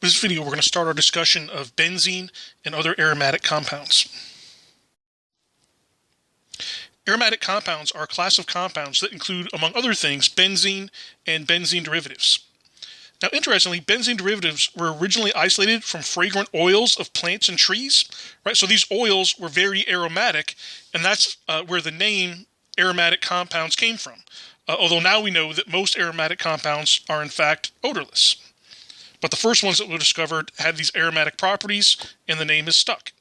In this video, we're going to start our discussion of benzene and other aromatic compounds. Aromatic compounds are a class of compounds that include, among other things, benzene and benzene derivatives. Now, interestingly, benzene derivatives were originally isolated from fragrant oils of plants and trees, right? So these oils were very aromatic, and that's where the name aromatic compounds came from. Although now we know that most aromatic compounds are in fact odorless. But the first ones that were discovered had these aromatic properties, and the name is stuck.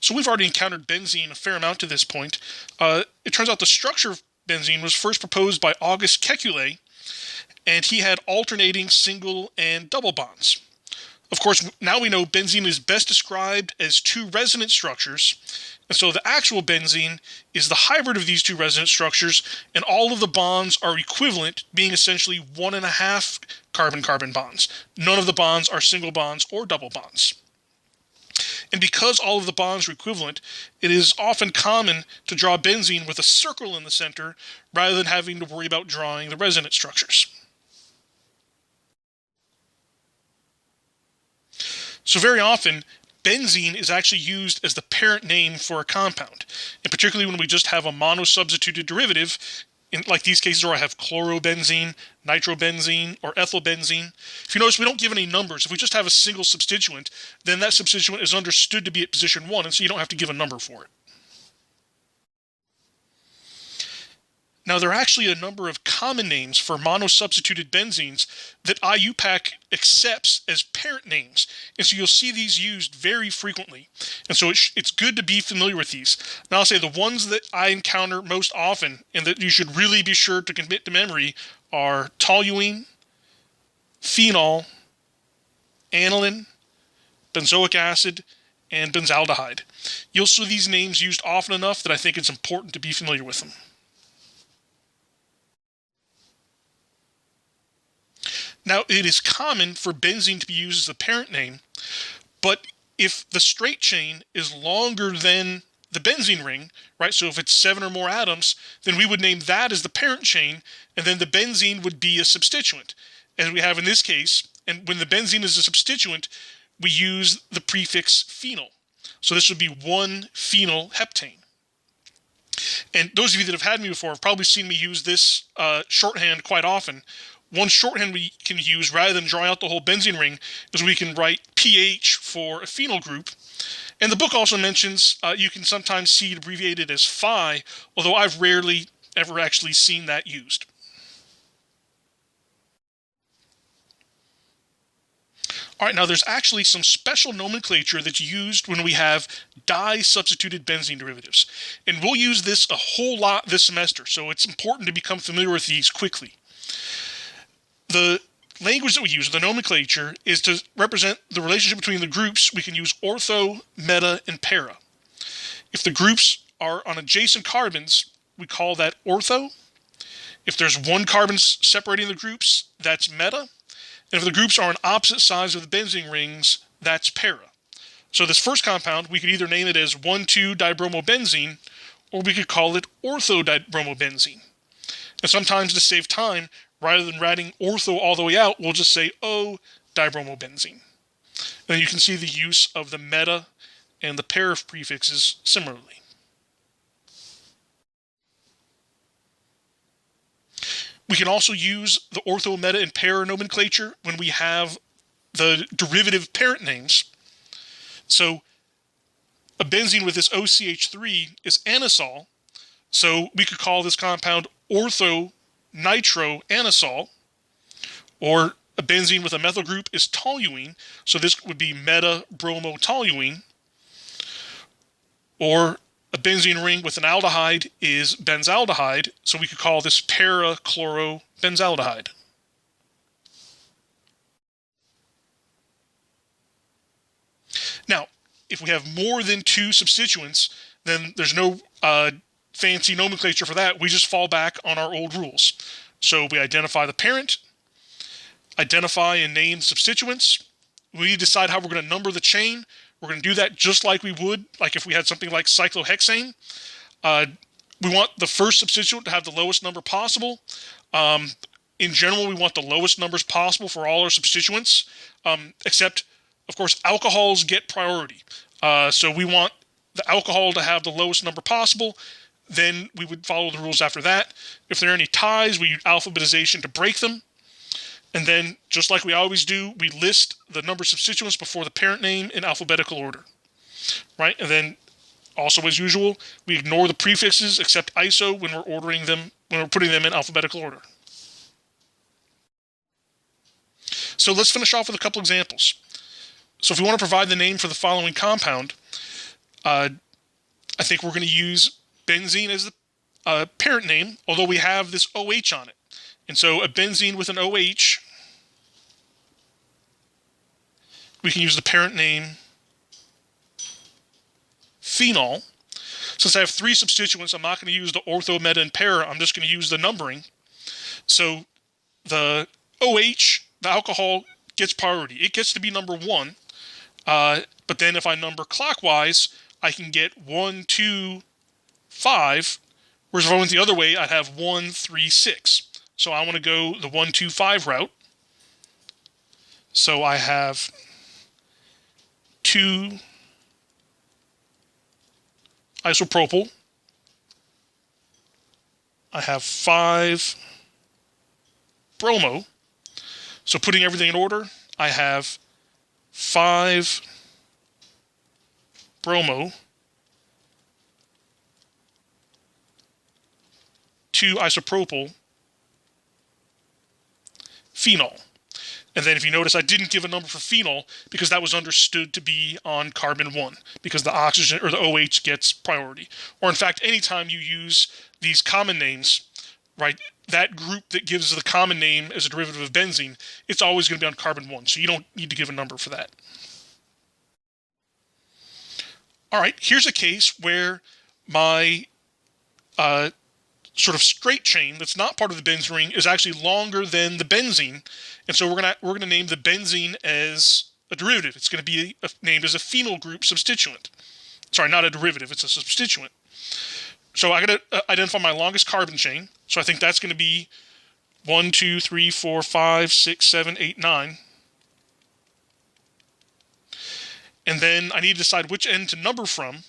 So we've already encountered benzene a fair amount to this point. It turns out the structure of benzene was first proposed by August Kekule, and he had alternating single and double bonds. Of course, now we know benzene is best described as two resonant structures, and so the actual benzene is the hybrid of these two resonant structures, and all of the bonds are equivalent, being essentially 1.5 carbon-carbon bonds. None of the bonds are single bonds or double bonds. And because all of the bonds are equivalent, it is often common to draw benzene with a circle in the center rather than having to worry about drawing the resonant structures. So very often, benzene is actually used as the parent name for a compound, and particularly when we just have a monosubstituted derivative, in like these cases where I have chlorobenzene, nitrobenzene, or ethylbenzene. If you notice, we don't give any numbers. If we just have a single substituent, then that substituent is understood to be at position 1, and so you don't have to give a number for it. Now, there are actually a number of common names for monosubstituted benzenes that IUPAC accepts as parent names, and so you'll see these used very frequently. And so it's good to be familiar with these. Now, I'll say the ones that I encounter most often and that you should really be sure to commit to memory are toluene, phenol, aniline, benzoic acid, and benzaldehyde. You'll see these names used often enough that I think it's important to be familiar with them. Now, it is common for benzene to be used as the parent name, but if the straight chain is longer than the benzene ring, right, so if it's 7 or more atoms, then we would name that as the parent chain, and then the benzene would be a substituent, as we have in this case. And when the benzene is a substituent, we use the prefix phenyl. So this would be 1-phenyl heptane. And those of you that have had me before have probably seen me use this shorthand quite often. One shorthand we can use rather than drawing out the whole benzene ring is we can write pH for a phenyl group. And the book also mentions you can sometimes see it abbreviated as phi, although I've rarely ever actually seen that used. All right, now there's actually some special nomenclature that's used when we have disubstituted benzene derivatives. And we'll use this a whole lot this semester, so it's important to become familiar with these quickly. The language that we use, the nomenclature, is to represent the relationship between the groups. We can use ortho, meta, and para. If the groups are on adjacent carbons, we call that ortho. If there's one carbon separating the groups, that's meta. And if the groups are on opposite sides of the benzene rings, that's para. So this first compound, we could either name it as 1,2-dibromobenzene, or we could call it ortho-dibromobenzene. And sometimes to save time, rather than writing ortho all the way out, we'll just say O-dibromobenzene. And then you can see the use of the meta and the para prefixes similarly. We can also use the ortho, meta, and para nomenclature when we have the derivative parent names. So a benzene with this OCH3 is anisole, so we could call this compound ortho-nitroanisole, or a benzene with a methyl group is toluene, so this would be meta-bromotoluene, or a benzene ring with an aldehyde is benzaldehyde, so we could call this para-chlorobenzaldehyde. Now, if we have more than 2 substituents, then there's no fancy nomenclature for that. We just fall back on our old rules. So we identify the parent, identify and name substituents. We decide how we're going to number the chain. We're going to do that just like we would, like if we had something like cyclohexane. We want the first substituent to have the lowest number possible. In general, we want the lowest numbers possible for all our substituents, except, of course, alcohols get priority. So we want the alcohol to have the lowest number possible. Then we would follow the rules after that. If there are any ties, we use alphabetization to break them. And then, just like we always do, we list the number of substituents before the parent name in alphabetical order. Right? And then, also as usual, we ignore the prefixes except iso when we're ordering them, when we're putting them in alphabetical order. So let's finish off with a couple examples. So if we want to provide the name for the following compound, I think we're going to use benzene as the parent name, although we have this OH on it. And so a benzene with an OH, we can use the parent name phenol. Since I have 3 substituents, I'm not going to use the ortho, meta, and para. I'm just going to use the numbering. So the OH, the alcohol, gets priority. It gets to be number 1. But then if I number clockwise, I can get 1, 2, 5. Whereas if I went the other way, I'd have 1, 3, 6. So I want to go the 1, 2, 5 route. So I have 2 isopropyl. I have 5 bromo. So putting everything in order, I have 5 bromo, 2 isopropyl, phenol. And then if you notice, I didn't give a number for phenol because that was understood to be on carbon 1 because the oxygen or the OH gets priority. Or in fact, anytime you use these common names, right, that group that gives the common name as a derivative of benzene, it's always going to be on carbon 1. So you don't need to give a number for that. All right, here's a case where my sort of straight chain that's not part of the benzene ring is actually longer than the benzene, and so we're gonna name the benzene as a derivative. It's going to be named as a phenyl group substituent. Sorry, not a derivative; it's a substituent. So I got to identify my longest carbon chain. So I think that's going to be 1, 2, 3, 4, 5, 6, 7, 8, 9. And then I need to decide which end to number from.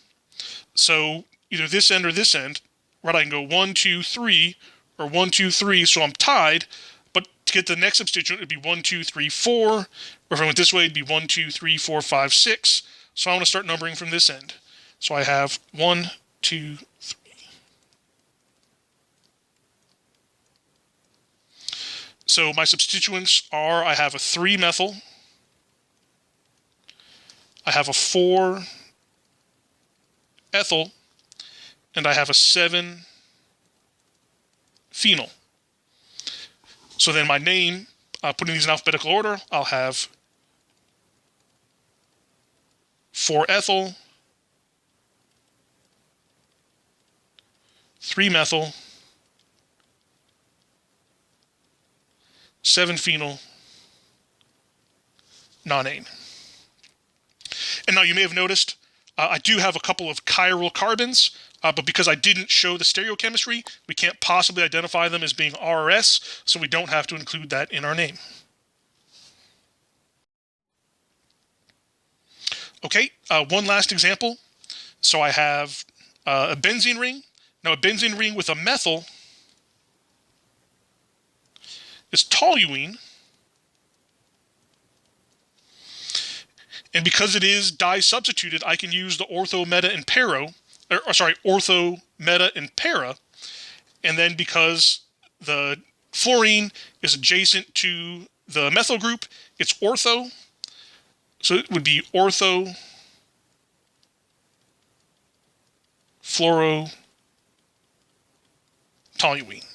So either this end or this end. Right, I can go 1, 2, 3, or 1, 2, 3, so I'm tied. But to get the next substituent, it'd be 1, 2, 3, 4. Or if I went this way, it'd be 1, 2, 3, 4, 5, 6. So I want to start numbering from this end. So I have 1, 2, 3. So my substituents are, I have a 3-methyl, I have a 4-ethyl, and I have a 7-phenyl. So then my name, putting these in alphabetical order, I'll have 4-ethyl, 3-methyl, 7-phenyl, nonane. And now you may have noticed I do have a couple of chiral carbons, but because I didn't show the stereochemistry, we can't possibly identify them as being RRS, so we don't have to include that in our name. Okay, one last example. So I have a benzene ring. Now a benzene ring with a methyl is toluene. And because it is disubstituted, I can use the ortho, meta, and ortho, meta, and para. And then because the fluorine is adjacent to the methyl group, it's ortho. So it would be ortho, fluoro, toluene.